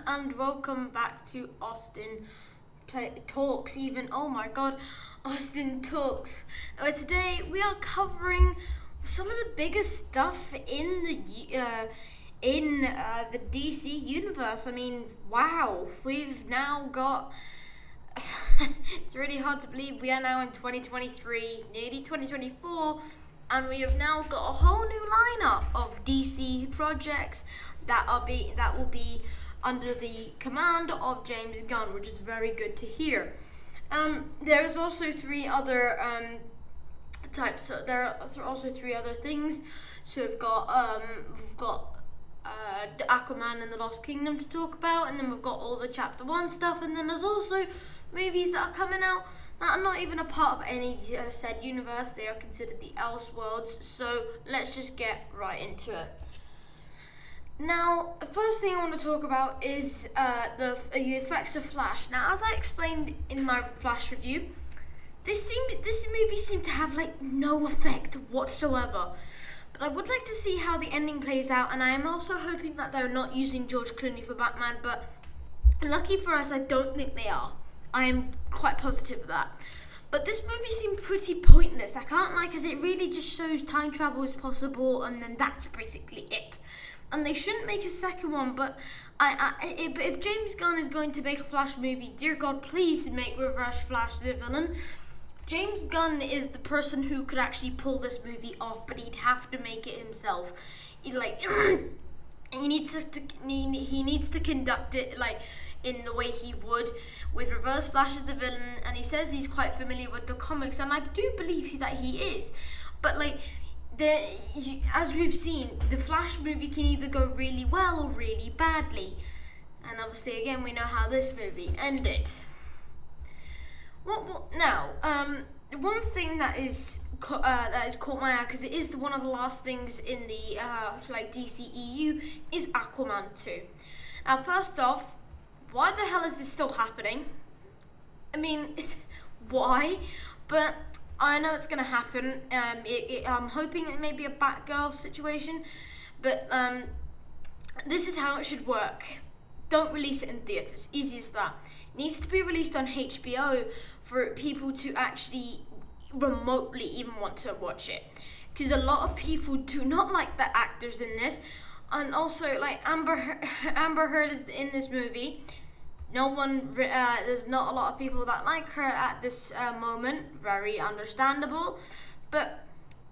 and welcome back to Talks. Oh my god, Austin Talks. Today we are covering some of the biggest stuff in the DC universe. I mean, wow, we've now got. It's really hard to believe we are now in 2023, nearly 2024. And we have now got a whole new lineup of DC projects that will be under the command of James Gunn, which is very good to hear. There's also three other types. So there are also three other things. So we've got the Aquaman and the Lost Kingdom to talk about, and then we've got all the Chapter 1 stuff, and then there's also movies that are coming out that are not even a part of any said universe. They are considered the Elseworlds. So let's just get right into it. Now, the first thing I want to talk about is the effects of Flash. Now, as I explained in my Flash review, this movie seemed to have no effect whatsoever. But I would like to see how the ending plays out, and I am also hoping that they're not using George Clooney for Batman, but lucky for us, I don't think they are. I am quite positive of that. But this movie seemed pretty pointless. I can't lie, because it really just shows time travel is possible, and then that's basically it. And they shouldn't make a second one, but if James Gunn is going to make a Flash movie, dear God, please make Reverse Flash the villain. James Gunn is the person who could actually pull this movie off, but he'd have to make it himself. He needs to conduct it in the way he would with Reverse Flash as the villain, and he says he's quite familiar with the comics, and I do believe that he is. But as we've seen, the Flash movie can either go really well or really badly, and obviously again we know how this movie ended. Now, one thing that is caught my eye, because it is one of the last things in the DCEU, is Aquaman 2. Now, first off, why the hell is this still happening? I mean, why? But I know it's going to happen. I'm hoping it may be a Batgirl situation, but this is how it should work. Don't release it in theaters. Easy as that. It needs to be released on HBO for people to actually remotely even want to watch it. Because a lot of people do not like the actors in this. And also, Amber Heard is in this movie. There's not a lot of people that like her at this moment. Very understandable.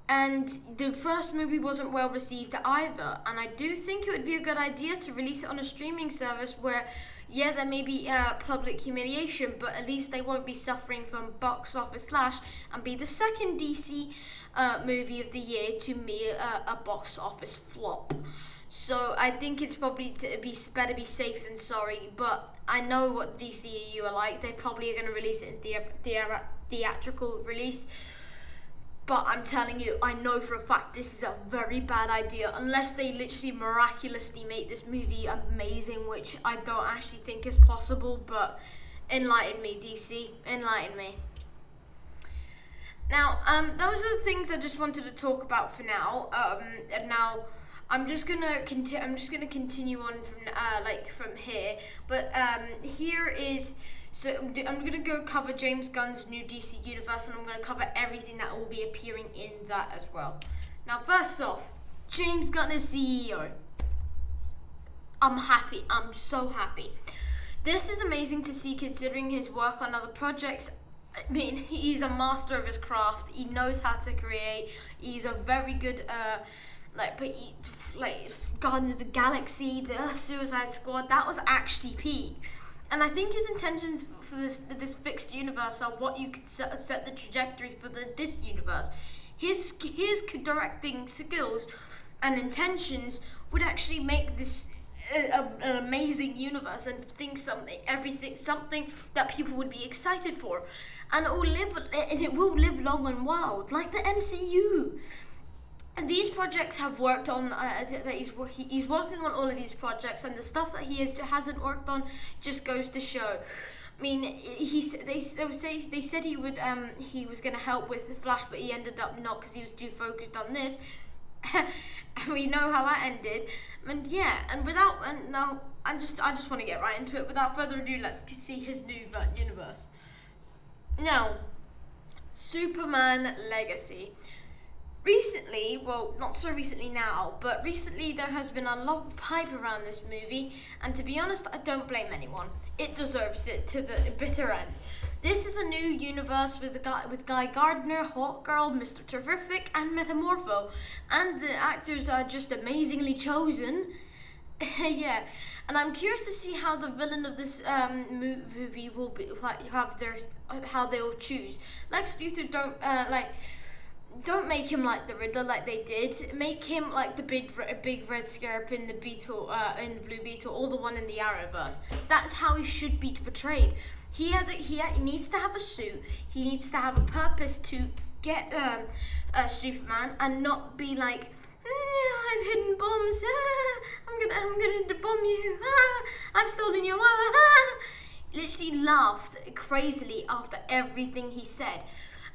And the first movie wasn't well received either. And I do think it would be a good idea to release it on a streaming service where, yeah, there may be public humiliation, but at least they won't be suffering from box office slash and be the second DC movie of the year to be a box office flop. So I think it's probably better be safe than sorry, but I know what DCEU are like. They probably are going to release it in theatrical release. But I'm telling you, I know for a fact this is a very bad idea, unless they literally miraculously make this movie amazing, which I don't actually think is possible, but enlighten me, DC, enlighten me. Now, those are the things I just wanted to talk about for now. And now I'm just gonna continue on from here. But here is. So I'm going to go cover James Gunn's new DC universe, and I'm going to cover everything that will be appearing in that as well. Now, first off, James Gunn is CEO. I'm happy. I'm so happy. This is amazing to see, considering his work on other projects. I mean, he's a master of his craft. He knows how to create. He's a very good Guardians of the Galaxy, the Suicide Squad. That was actually peak. And I think his intentions for this fixed universe are what you could set the trajectory for this universe. His directing skills and intentions would actually make this an amazing universe, and something that people would be excited for, and it will live long and wild, like the MCU. And these projects have worked on. He's working on all of these projects, and the stuff that he hasn't worked on just goes to show. I mean, they said he was going to help with the Flash, but he ended up not, because he was too focused on this. We know how that ended, and yeah, and now I just want to get right into it. Without further ado, let's see his new universe. Now, Superman Legacy. Recently, well, not so recently now, but recently there has been a lot of hype around this movie, and to be honest, I don't blame anyone. It deserves it to the bitter end. This is a new universe with Guy Gardner, Hawkgirl, Mr. Terrific, and Metamorpho, and the actors are just amazingly chosen. Yeah, and I'm curious to see how the villain of this movie will be, how they will choose. Lex Luthor don't make him like the Riddler like they did. Make him like the big red scarab in the Blue Beetle, or the one in the Arrowverse. That's how he should be portrayed. He needs to have a suit. He needs to have a purpose to get Superman, and not be like, I've hidden bombs. I'm gonna bomb you. I've stolen your wallet. Literally laughed crazily after everything he said.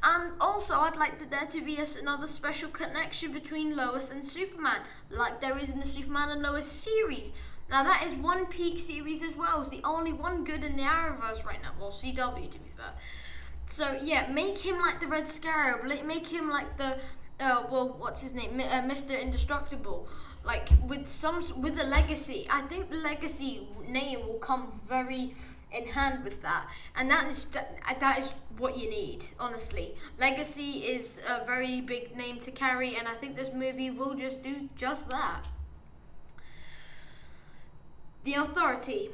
And also, I'd like there to be another special connection between Lois and Superman, like there is in the Superman and Lois series. Now, that is one peak series as well. It's the only one good in the Arrowverse right now. Well, CW, to be fair. So, yeah, make him like the Red Scarab. Make him like the, what's his name? Mr. Indestructible. Like, with the Legacy. I think the Legacy name will come very in hand with that, and that is what you need, honestly. Legacy is a very big name to carry, and I think this movie will just do just that. The Authority.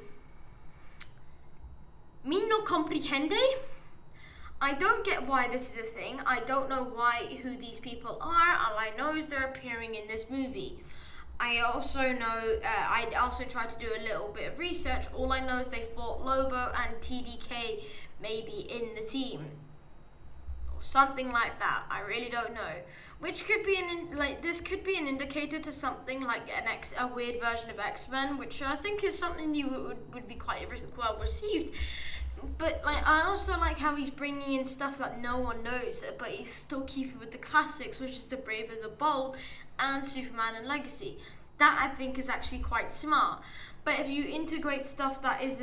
Me no comprehende? I don't get why this is a thing. I don't know who these people are. All I know is they're appearing in this movie. I also know, I also tried to do a little bit of research. All I know is they fought Lobo and TDK maybe in the team. Or something like that. I really don't know. Which could be this could be an indicator to something like a weird version of X-Men, which I think is something you would be quite well received. But I also like how he's bringing in stuff that no one knows, but he's still keeping with the classics, which is The Brave and the Bold and Superman and Legacy. That I think is actually quite smart. But if you integrate stuff that is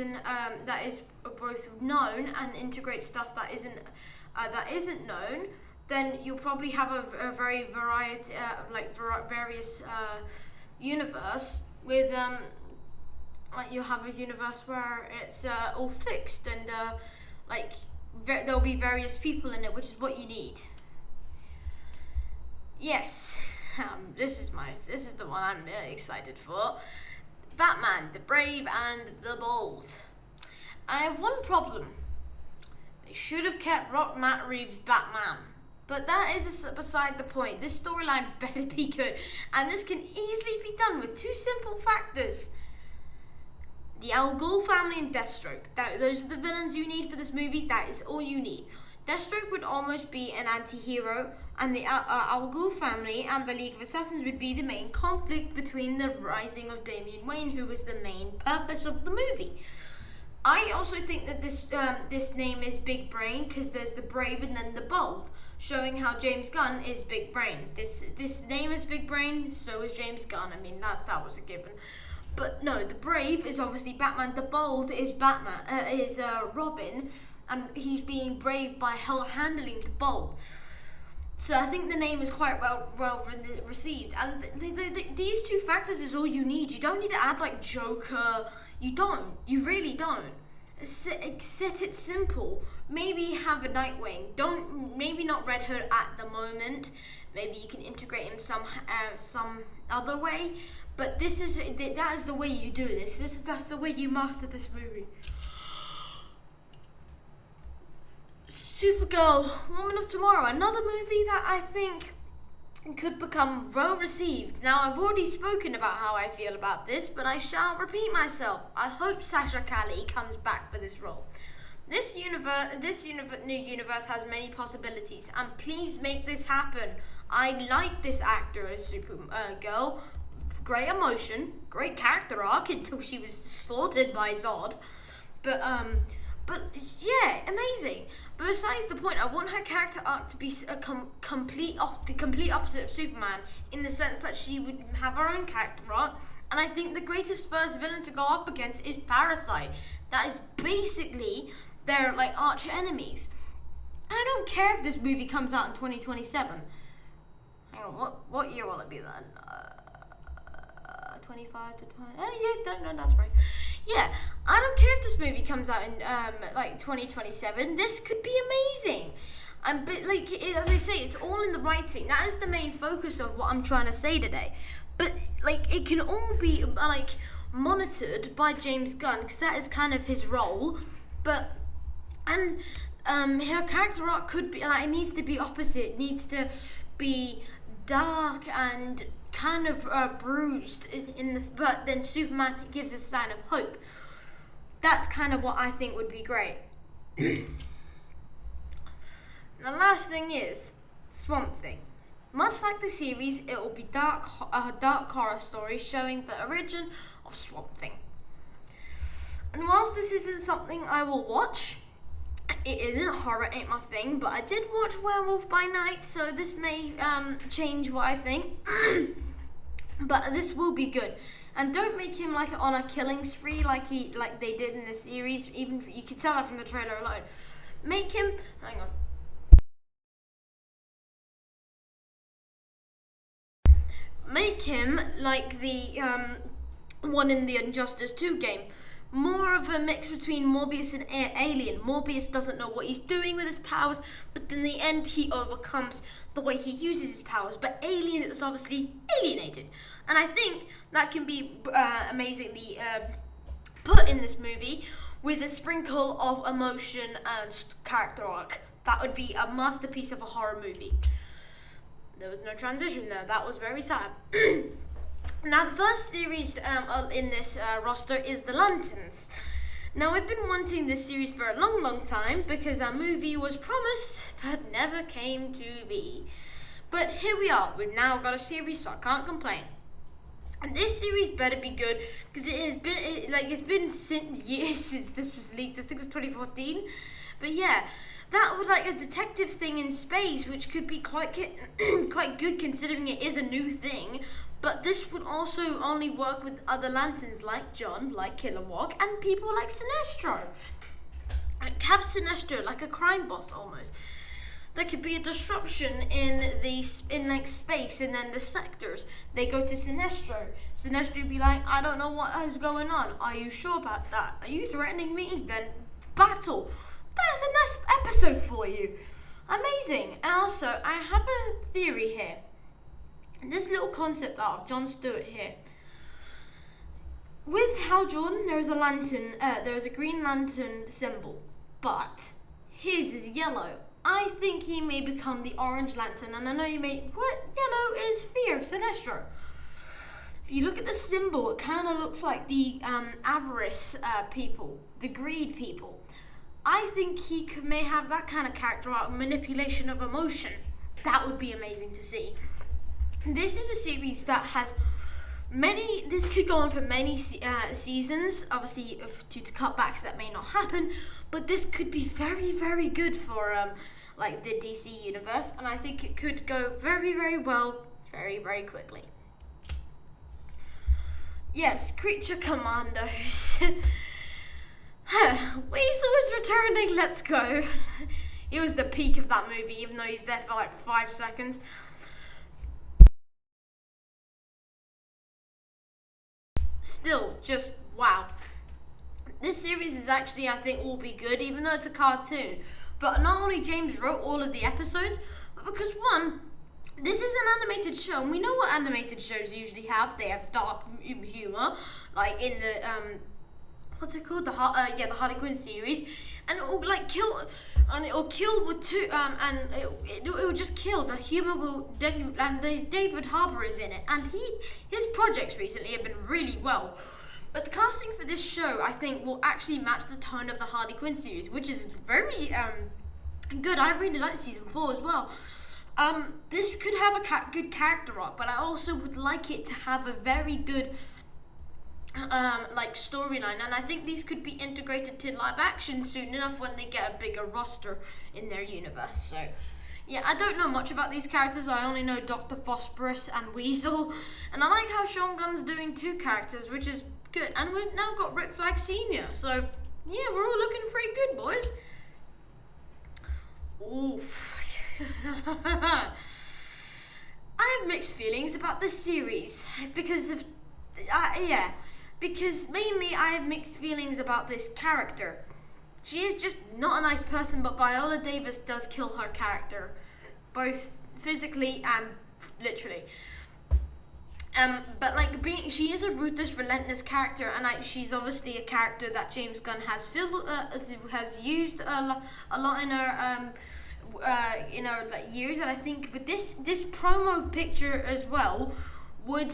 both known, and integrate stuff that isn't known, then you'll probably have a very various universe with you'll have a universe where it's all fixed, and there'll be various people in it, which is what you need. Yes, this is the one I'm really excited for. Batman, the Brave and the Bold. I have one problem. They should have kept Matt Reeves' Batman. But that is beside the point. This storyline better be good. And this can easily be done with two simple factors. The Al Ghul family and Deathstroke. Those are the villains you need for this movie. That is all you need. Deathstroke would almost be an anti-hero, and the Al Ghul family and the League of Assassins would be the main conflict between the rising of Damian Wayne, who is the main purpose of the movie. I also think that this name is Big Brain, because there's the Brave and then the Bold, showing how James Gunn is Big Brain. This name is Big Brain, so is James Gunn. I mean, that was a given. But no, the Brave is obviously Batman. The Bold is Robin, and he's being brave by handling the Bold. So I think the name is quite well received. And these two factors is all you need. You don't need to add like Joker. You don't. You really don't. Set it simple. Maybe have a Nightwing. Maybe not Red Hood at the moment. Maybe you can integrate him some other way. But that is the way you do this. That's the way you master this movie. Supergirl, Woman of Tomorrow, another movie that I think could become well received. Now, I've already spoken about how I feel about this, but I shall repeat myself. I hope Sasha Calle comes back for this role. This new universe has many possibilities, and please make this happen. I like this actor as Supergirl. Great emotion, great character arc until she was slaughtered by Zod. But But yeah, amazing. But besides the point, I want her character arc to be the complete opposite of Superman, in the sense that she would have her own character arc. And I think the greatest first villain to go up against is Parasite. That is basically their like arch enemies. I don't care if this movie comes out in 2027. Hang on, what year will it be then? 25 to 20. Oh yeah, no, that's right. Yeah, I don't care if this movie comes out in like 2027. This could be amazing. But like as I say, it's all in the writing. That is the main focus of what I'm trying to say today. But like it can all be like monitored by James Gunn, because that is kind of his role. But her character arc could be like, it needs to be opposite. It needs to be dark and kind of bruised but then Superman gives a sign of hope. That's kind of what I think would be great. The last thing is Swamp Thing. Much like the series, it will be dark horror story showing the origin of Swamp Thing. And whilst this isn't something I will watch, it isn't, horror ain't my thing, but I did watch Werewolf by Night, so this may change what I think. But this will be good. And don't make him like on a killing spree like they did in the series. Even you could tell that from the trailer alone. Make him Make him like the one in the Injustice 2 game. More of a mix between Morbius and Alien. Morbius doesn't know what he's doing with his powers, but in the end he overcomes the way he uses his powers. But Alien is obviously alienated. And I think that can be amazingly put in this movie with a sprinkle of emotion and character arc. That would be a masterpiece of a horror movie. There was no transition there. That was very sad. Now, the first series in this roster is The Lanterns. Now, I've been wanting this series for a long time because a movie was promised but never came to be. But here we are. We've now got a series, so I can't complain. And this series better be good because it's been years since this was leaked. I think it was 2014. But yeah, that was like a detective thing in space, which could be quite good considering it is a new thing. But this would also only work with other lanterns like John, like Kilowog, and people like Sinestro. Have Sinestro like a crime boss almost. There could be a disruption in space, and then the sectors. They go to Sinestro. Sinestro would be like, I don't know what is going on. Are you sure about that? Are you threatening me? Then battle. That's a nice episode for you. Amazing. And also, I have a theory here. This little concept art of Jon Stewart here. With Hal Jordan, there is a lantern, there is a Green Lantern symbol, but his is yellow. I think he may become the Orange Lantern, and I know you may, what? Yellow is fear, Sinestro. If you look at the symbol, it kind of looks like the avarice people, the greed people. I think he may have that kind of character art, manipulation of emotion. That would be amazing to see. This is a series that has this could go on for many seasons. Obviously, due to cutbacks, that may not happen. But this could be very, very good for like the DC universe. And I think it could go very, very well, very, very quickly. Yes, Creature Commandos. Weasel is returning, let's go. It was the peak of that movie, even though he's there for like 5 seconds. Still, just wow. This series is actually, I think, will be good, even though it's a cartoon. But not only James wrote all of the episodes, but because one, this is an animated show, and we know what animated shows usually have. They have dark humor, like in the what's it called? The Harley Quinn series, and it will like kill, and it will kill with two, and it will just kill. The humor will, and David Harbour is in it, and his projects recently have been really well. But the casting for this show, I think, will actually match the tone of the Harley Quinn series, which is very good. I really like season 4 as well. This could have a good character arc, but I also would like it to have a very good like storyline, and I think these could be integrated to live action soon enough when they get a bigger roster in their universe. So yeah, I don't know much about these characters. I only know Dr. Phosphorus and Weasel, and I like how Sean Gunn's doing 2 characters, which is good. And we've now got Rick Flag Senior, so yeah, we're all looking pretty good, boys. Oof. I have mixed feelings about this series because of because mainly I have mixed feelings about this character. She is just not a nice person, but Viola Davis does kill her character, both physically and literally. But like she is a ruthless, relentless character, and she's obviously a character that James Gunn has used a lot in her like years. And I think with this promo picture as well would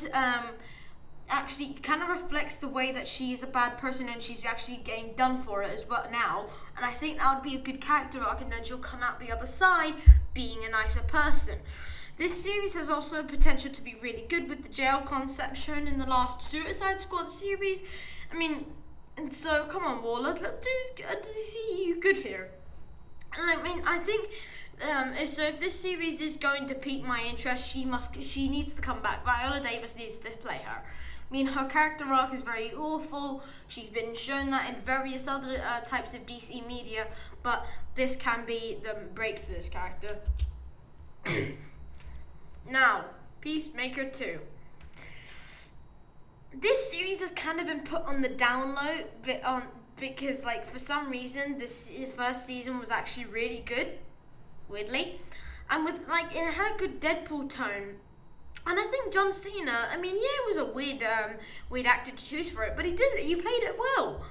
actually kind of reflects the way that she's a bad person and she's actually getting done for it as well now. And I think that would be a good character arc, and then she'll come out the other side being a nicer person. This series has also potential to be really good with the jail concept shown in the last Suicide Squad series. I mean, and so come on, Waller, let's do DCU good here. And I mean, I think if this series is going to pique my interest, she needs to come back. Viola Davis needs to play her. I mean, her character arc is very awful. She's been shown that in various other types of DC media, but this can be the break for this character. Now, Peacemaker 2. This series has kind of been put on the download because, like, for some reason, this first season was actually really good, weirdly, and with it had a good Deadpool tone. And I think John Cena, I mean, yeah, it was a weird actor to choose for it, but he played it well.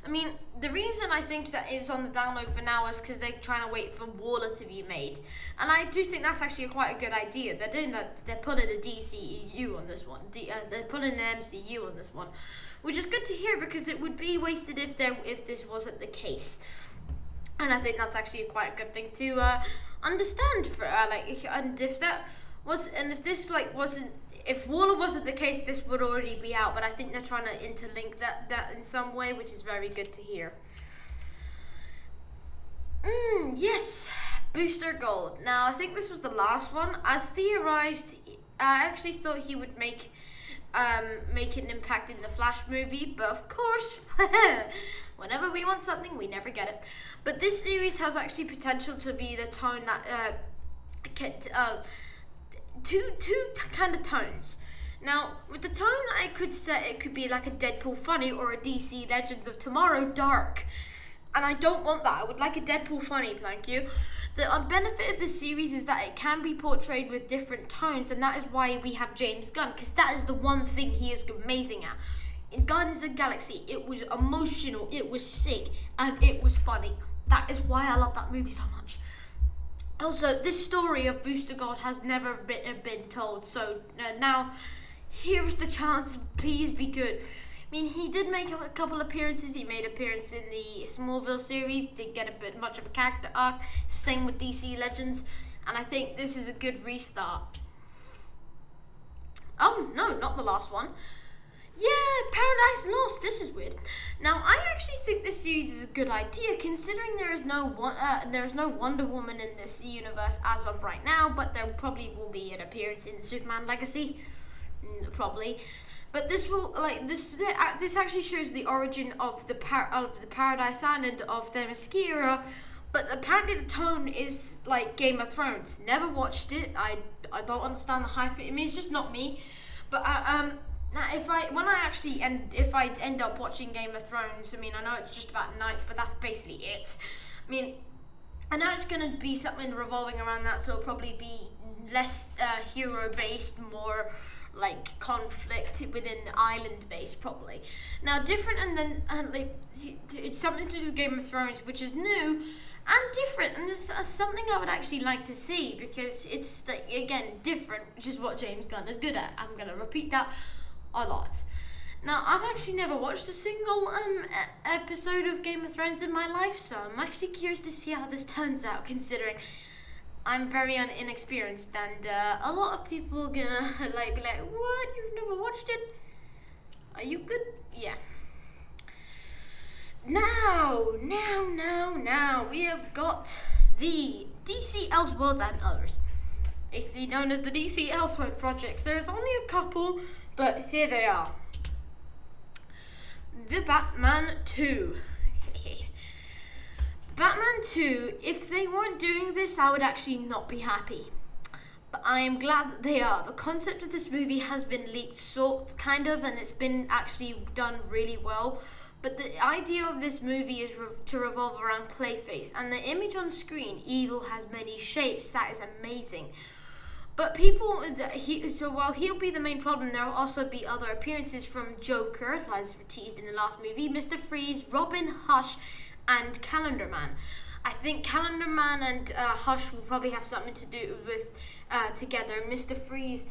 I mean, the reason I think that it's on the download for now is because they're trying to wait for Waller to be made. And I do think that's actually quite a good idea. They're doing that, they're pulling a DCEU on this one. They're pulling an MCU on this one, which is good to hear because it would be wasted if this wasn't the case. And I think that's actually quite a good thing to understand for and if that was, and if this if Waller wasn't the case, this would already be out, but I think they're trying to interlink that in some way, which is very good to hear. Yes, Booster Gold. Now, I think this was the last one. As theorized, I actually thought he would make an impact in the Flash movie, but of course, whenever we want something, we never get it. But this series has actually potential to be the tone that two kind of tones. Now, with the tone that I could set, it could be like a Deadpool funny or a DC Legends of Tomorrow dark. And I don't want that. I would like a Deadpool funny, thank you. The benefit of this series is that it can be portrayed with different tones, and that is why we have James Gunn, because that is the one thing he is amazing at. In Guardians of the Galaxy, it was emotional, it was sick, and it was funny. That is why I love that movie so much. Also, this story of Booster Gold has never been told, so now here's the chance. Please be good. I mean, he did make a couple appearances. He made an appearance in the Smallville series, didn't get a bit much of a character arc. Same with DC Legends, and I think this is a good restart. Oh no, not the last one. Yeah, Paradise Lost. This is weird. Now, I actually think this series is a good idea, considering there is no Wonder Woman in this universe as of right now, but there probably will be an appearance in Superman Legacy, probably. But this will this actually shows the origin of the Paradise Island of Themyscira, but apparently the tone is like Game of Thrones. Never watched it. I don't understand the hype. I mean, it's just not me. But now, if I end up watching Game of Thrones, I mean, I know it's just about knights, but that's basically it. I mean, I know it's going to be something revolving around that, so it'll probably be less hero-based, more like conflict within the island-based, probably. Now, different, and then it's something to do with Game of Thrones, which is new and different, and it's something I would actually like to see, because it's, again, different, which is what James Gunn is good at. I'm going to repeat that a lot. Now, I've actually never watched a single episode of Game of Thrones in my life, so I'm actually curious to see how this turns out, considering I'm very inexperienced, and a lot of people are gonna be like, what? You've never watched it? Are you good? Yeah. Now, we have got the DC Elseworlds and others, basically known as the DC Elseworld projects. There's only a couple, but here they are. The Batman 2. Batman 2, if they weren't doing this, I would actually not be happy. But I am glad that they are. The concept of this movie has been leaked kind of, and it's been actually done really well. But the idea of this movie is to revolve around Clayface, and the image on screen, evil has many shapes. That is amazing. But while he'll be the main problem, there will also be other appearances from Joker, as teased in the last movie, Mr. Freeze, Robin, Hush, and Calendar Man. I think Calendar Man and Hush will probably have something to do with together. Mr. Freeze,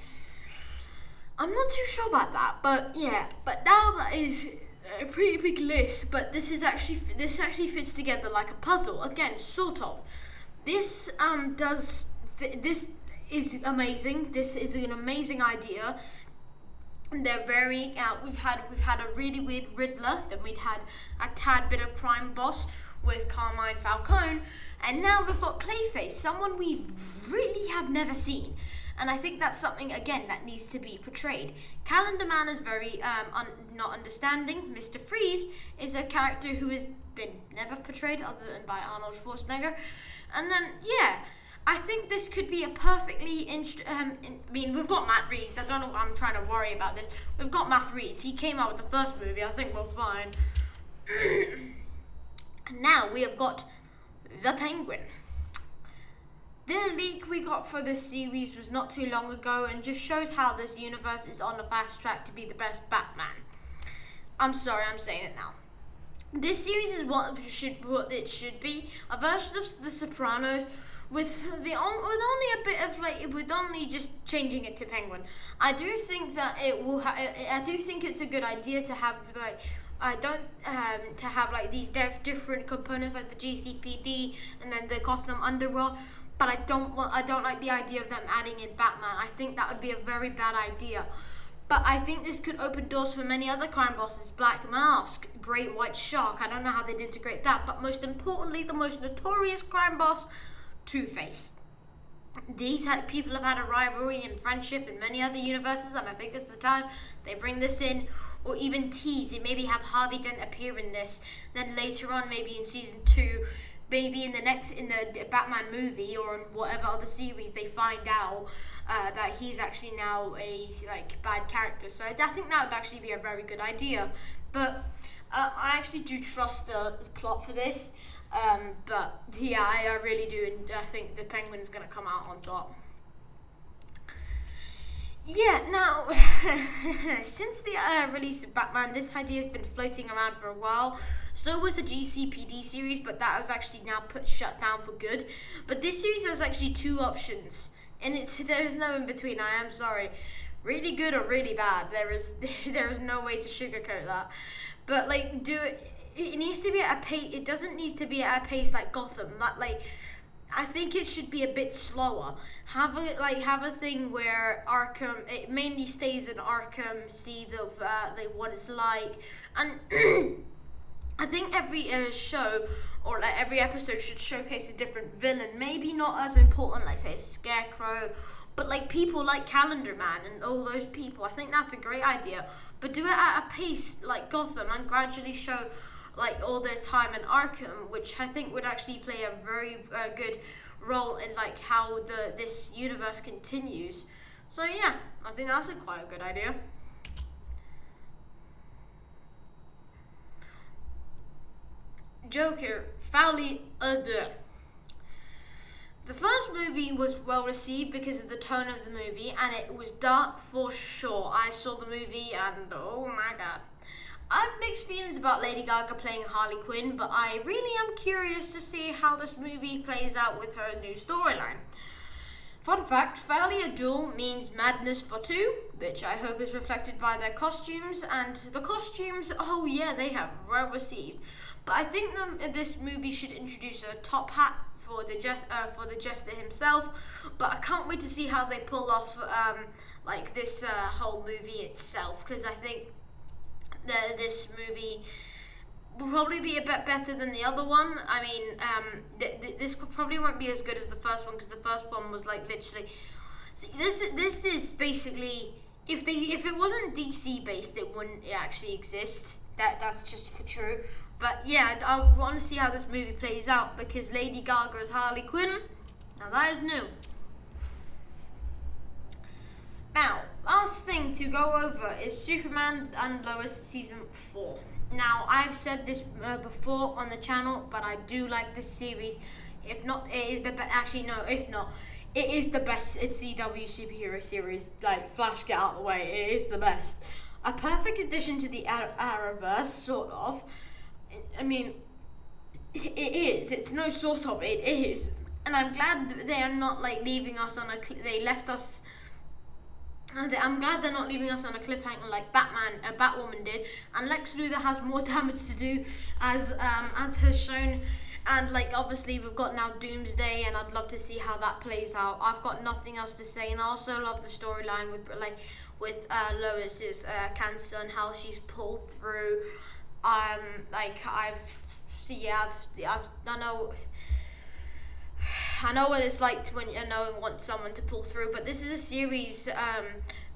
I'm not too sure about that, but yeah. But now that is a pretty big list, but this actually fits together like a puzzle. Again, sort of. This this is amazing. This is an amazing idea. They're very we've had a really weird Riddler, then we'd had a tad bit of crime boss with Carmine Falcone, and now we've got Clayface, someone we really have never seen. And I think that's something, again, that needs to be portrayed. Calendar Man is very not understanding. Mr. Freeze is a character who has been never portrayed other than by Arnold Schwarzenegger. And then, yeah, I think this could be a perfectly... we've got Matt Reeves. I don't know why I'm trying to worry about this. We've got Matt Reeves. He came out with the first movie. I think we're fine. And now we have got the Penguin. The leak we got for this series was not too long ago and just shows how this universe is on the fast track to be the best Batman. I'm sorry, I'm saying it now. This series is what it should be, a version of The Sopranos with only a bit of with only just changing it to Penguin. I do think that it will. I do think it's a good idea to have to have these different components like the GCPD and then the Gotham Underworld. But I don't like the idea of them adding in Batman. I think that would be a very bad idea. But I think this could open doors for many other crime bosses. Black Mask, Great White Shark. I don't know how they'd integrate that. But most importantly, the most notorious crime boss, Two-Face. These people have had a rivalry and friendship in many other universes, and I think it's the time they bring this in, or even tease it. Maybe have Harvey Dent appear in this. Then later on, maybe in season 2, maybe in the Batman movie or in whatever other series, they find out that he's actually now a bad character. So I think that would actually be a very good idea. But I actually do trust the plot for this. But yeah, I really do, and I think the Penguin's gonna come out on top. Yeah, now, since the release of Batman, this idea has been floating around for a while. So was the GCPD series, but that was actually now shut down for good. But this series has actually two options, and there's no in between. I am sorry, really good or really bad. There is no way to sugarcoat that. But it needs to be at a pace. It doesn't need to be at a pace like Gotham. I think it should be a bit slower. Have a thing where Arkham, it mainly stays in Arkham, see what it's like, and I think every show or every episode should showcase a different villain. Maybe not as important, say Scarecrow, but people like Calendar Man and all those people. I think that's a great idea. But do it at a pace like Gotham and gradually show all their time in Arkham, which I think would actually play a very good role in how this universe continues. So yeah, I think that's quite a good idea. Joker, Folie à Deux. The first movie was well received because of the tone of the movie, and it was dark for sure. I saw the movie and oh my god. I have mixed feelings about Lady Gaga playing Harley Quinn, but I really am curious to see how this movie plays out with her new storyline. Fun fact, Folie à Deux means madness for two, which I hope is reflected by their costumes, and the costumes, oh yeah, they have well received. But I think this movie should introduce a top hat for the jester himself, but I can't wait to see how they pull off this whole movie itself, because I think this movie will probably be a bit better than the other one. I mean, this probably won't be as good as the first one, because the first one was like literally. See, this is basically, if it wasn't DC based, it wouldn't actually exist. That's just true. But yeah, I want to see how this movie plays out, because Lady Gaga is Harley Quinn. Now that is new. Now, last thing to go over is Superman and Lois season 4. Now, I've said this before on the channel, but I do like this series. If not, it is the best. Actually, no, if not, it is the best CW superhero series. Like, Flash, get out of the way. It is the best. A perfect addition to the Arrowverse, sort of. I mean, it is. It's no sort of. It is. And I'm glad that they are not like leaving us on they left us. I'm glad they're not leaving us on a cliffhanger like Batwoman did, and Lex Luthor has more damage to do, as has shown, and like obviously we've got now Doomsday, and I'd love to see how that plays out. I've got nothing else to say, and I also love the storyline with Lois's cancer and how she's pulled through. I know what it's like when you want someone to pull through, but this is a series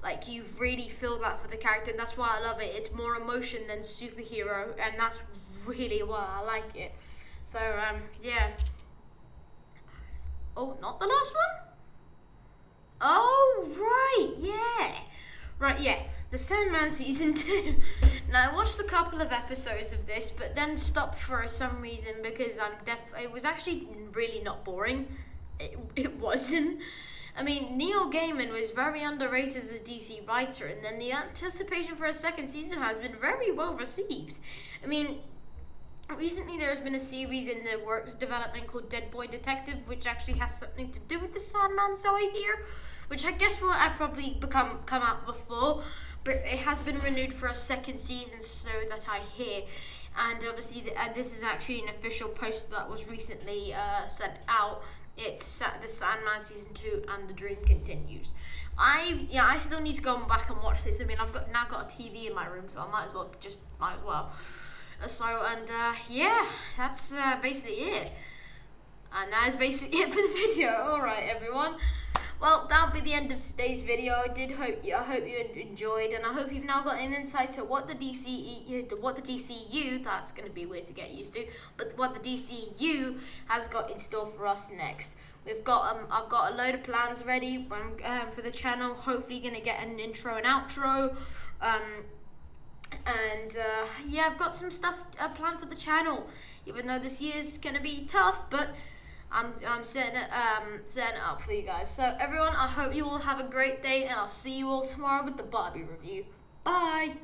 like you really feel that for the character, and that's why I love it. It's more emotion than superhero, and that's really why I like it. So yeah. Oh, not the last one? Oh, right, yeah. Right, yeah. The Sandman season 2. Now, I watched a couple of episodes of this, but then stopped for some reason, because it was actually really not boring. It wasn't. I mean, Neil Gaiman was very underrated as a DC writer, and then the anticipation for a second season has been very well received. I mean, recently there has been a series in the works development called Dead Boy Detective, which actually has something to do with the Sandman, so I hear, which I guess will have probably come out before. But it has been renewed for a second season, so that I hear. And obviously, this is actually an official post that was recently sent out. It's the Sandman season 2, and the dream continues. I still need to go back and watch this. I mean, I've now got a TV in my room, so I might as well. Yeah, that's basically it. And that is basically it for the video. All right, everyone. Well, that'll be the end of today's video. I hope you enjoyed, and I hope you've now got an insight to what the DCU, that's going to be weird to get used to, but what the DCU has got in store for us next. I've got a load of plans ready for the channel. Hopefully, going to get an intro and outro. Yeah, I've got some stuff planned for the channel. Even though this year's going to be tough, but I'm setting it up for you guys. So everyone, I hope you all have a great day, and I'll see you all tomorrow with the Barbie review. Bye!